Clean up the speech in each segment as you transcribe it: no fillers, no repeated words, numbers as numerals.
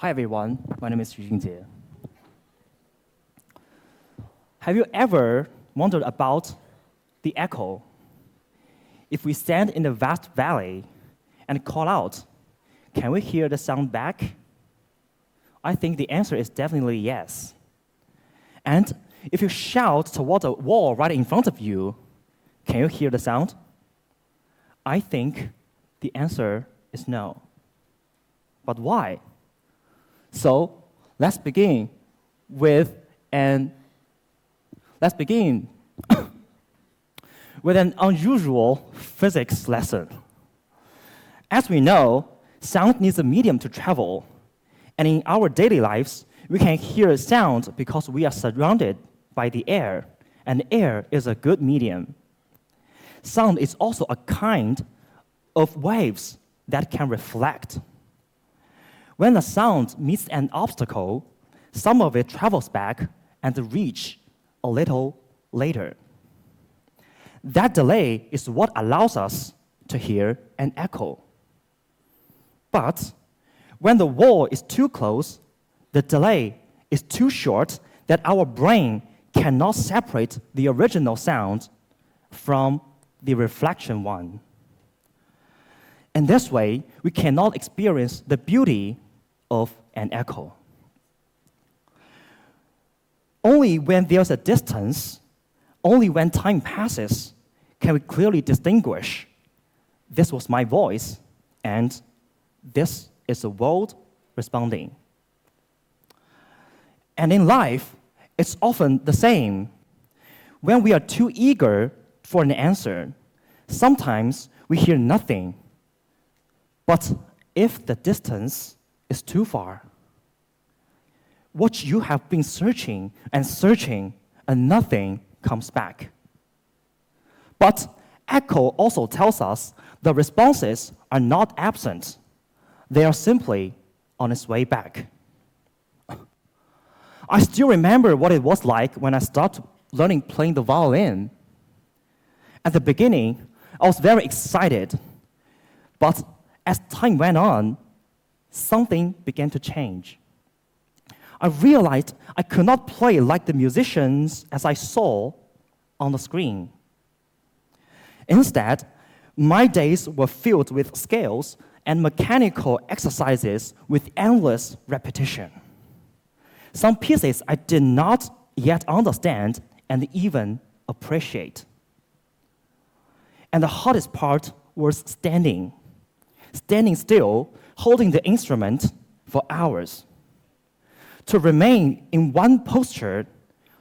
Hi everyone, my name is Junjie. Have you ever wondered about the echo? If we stand in a vast valley and call out, can we hear the sound back? I think the answer is definitely yes. And if you shout toward a wall right in front of you, can you hear the sound? I think the answer is no. But why? So let's begin with an unusual physics lesson. As we know, sound needs a medium to travel. And in our daily lives, we can hear sound because we are surrounded by the air, and air is a good medium. Sound is also a kind of waves that can reflect. When a sound meets an obstacle, some of it travels back and reaches a little later. That delay is what allows us to hear an echo. But when the wall is too close, the delay is too short that our brain cannot separate the original sound from the reflection one. In this way, we cannot experience the beauty of an echo. Only when there's a distance, only when time passes, can we clearly distinguish this was my voice and this is the world responding. And in life, it's often the same. When we are too eager for an answer, sometimes we hear nothing. But if the distance is too far, what you have been searching and nothing comes back. But echo also tells us the responses are not absent. They are simply on its way back. I still remember what it was like when I started learning playing the violin. At the beginning, I was very excited. But as time went on, something began to change. I realized I could not play like the musicians as I saw on the screen. Instead, my days were filled with scales and mechanical exercises with endless repetition. Some pieces I did not yet understand and even appreciate. And the hardest part was standing still, holding the instrument for hours. To remain in one posture,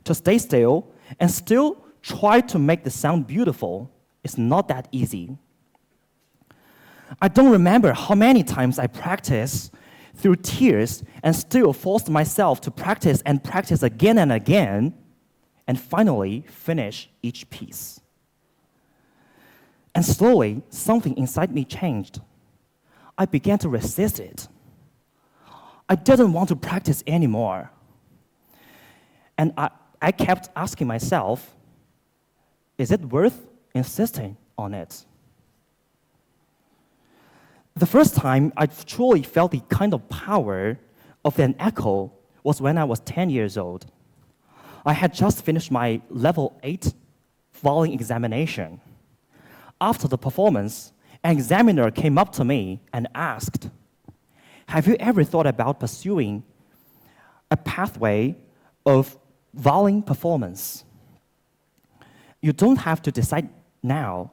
to stay still, and still try to make the sound beautiful is not that easy. I don't remember how many times I practiced through tears and still forced myself to practice and practice again and again, and finally finish each piece. And slowly, something inside me changed. I began to resist it. I didn't want to practice anymore. And I kept asking myself, is it worth insisting on it? The first time I truly felt the kind of power of an echo was when I was 10 years old. I had just finished my level 8 violin examination. After the performance, an examiner came up to me and asked, have you ever thought about pursuing a pathway of violin performance? You don't have to decide now.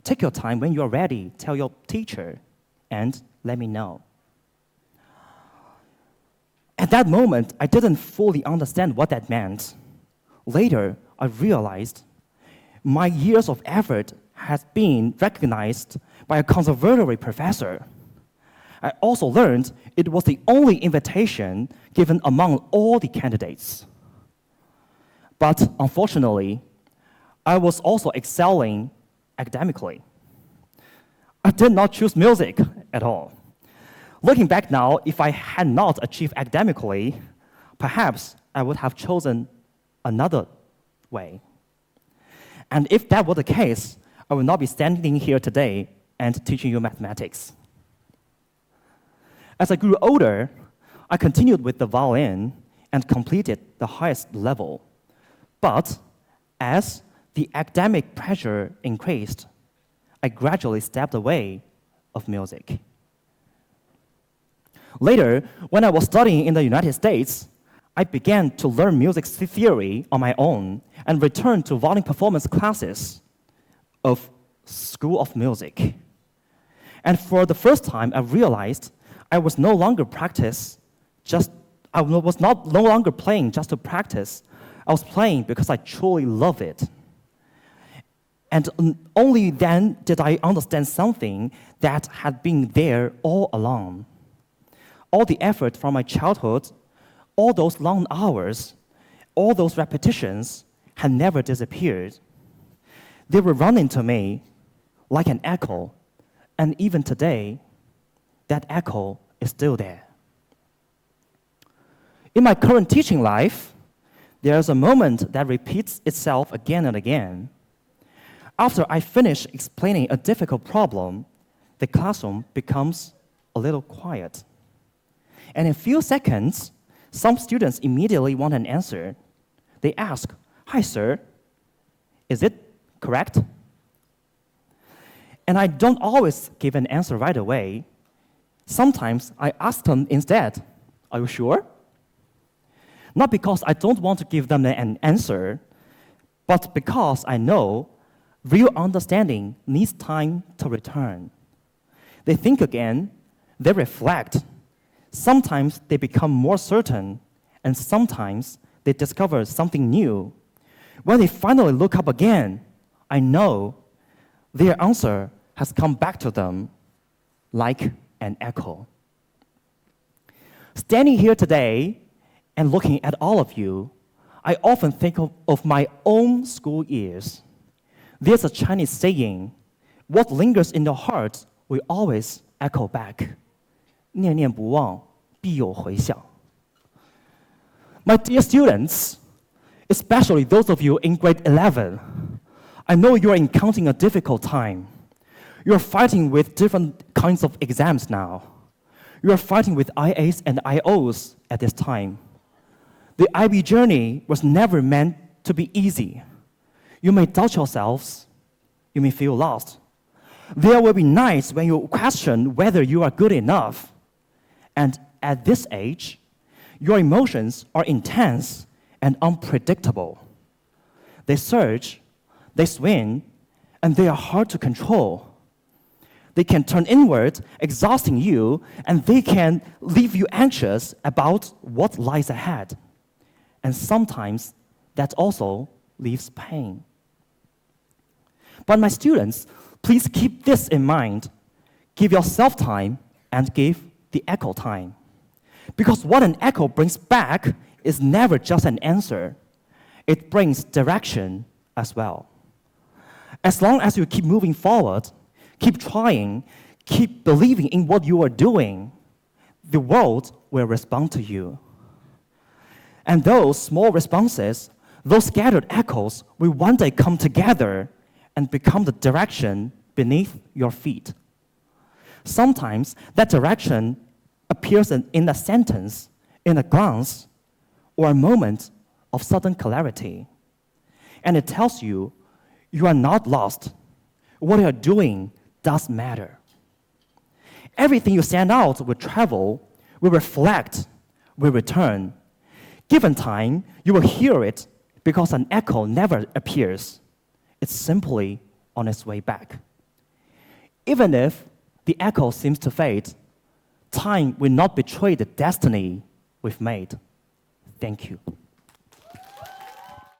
Take your time. When you're ready, tell your teacher and let me know. At that moment, I didn't fully understand what that meant. Later, I realized my years of effort had been recognized by a conservatory professor. I also learned it was the only invitation given among all the candidates. But unfortunately, I was also excelling academically. I did not choose music at all. Looking back now, if I had not achieved academically, perhaps I would have chosen another way. And if that were the case, I would not be standing here today and teaching you mathematics. As I grew older, I continued with the violin and completed the highest level. But as the academic pressure increased, I gradually stepped away of music. Later, when I was studying in the United States, I began to learn music theory on my own and returned to violin performance classes of School of Music. And for the first time, I realized I was no longer no longer playing just to practice. I was playing because I truly love it. And only then did I understand something that had been there all along. All the effort from my childhood, all those long hours, all those repetitions had never disappeared. They were running to me like an echo, and even today, that echo is still there. In my current teaching life, there's a moment that repeats itself again and again. After I finish explaining a difficult problem, the classroom becomes a little quiet. And in a few seconds, some students immediately want an answer. They ask, "Hi, sir, is it correct?" And I don't always give an answer right away. Sometimes I ask them instead, "Are you sure?" Not because I don't want to give them an answer, but because I know real understanding needs time to return. They think again, they reflect. Sometimes they become more certain, and sometimes they discover something new. When they finally look up again, I know their answer has come back to them like an echo. Standing here today and looking at all of you, I often think of my own school years. There's a Chinese saying, "What lingers in the heart will always echo back." 念念不忘，必有回响. My dear students, especially those of you in grade 11, I know you're encountering a difficult time. You're fighting with different kinds of exams now. You're fighting with IAs and IOs at this time. The IB journey was never meant to be easy. You may doubt yourselves. You may feel lost. There will be nights when you question whether you are good enough. And at this age, your emotions are intense and unpredictable. They surge, they swing, and they are hard to control. They can turn inward, exhausting you, and they can leave you anxious about what lies ahead. And sometimes that also leaves pain. But my students, please keep this in mind. Give yourself time and give the echo time. Because what an echo brings back is never just an answer. It brings direction as well. As long as you keep moving forward, keep trying, keep believing in what you are doing, the world will respond to you. And those small responses, those scattered echoes, will one day come together and become the direction beneath your feet. Sometimes that direction appears in a sentence, in a glance, or a moment of sudden clarity. And it tells you you are not lost. What you are doing does matter. Everything you send out will travel, will reflect, will return. Given time, you will hear it because an echo never appears. It's simply on its way back. Even if the echo seems to fade, time will not betray the destiny we've made. Thank you.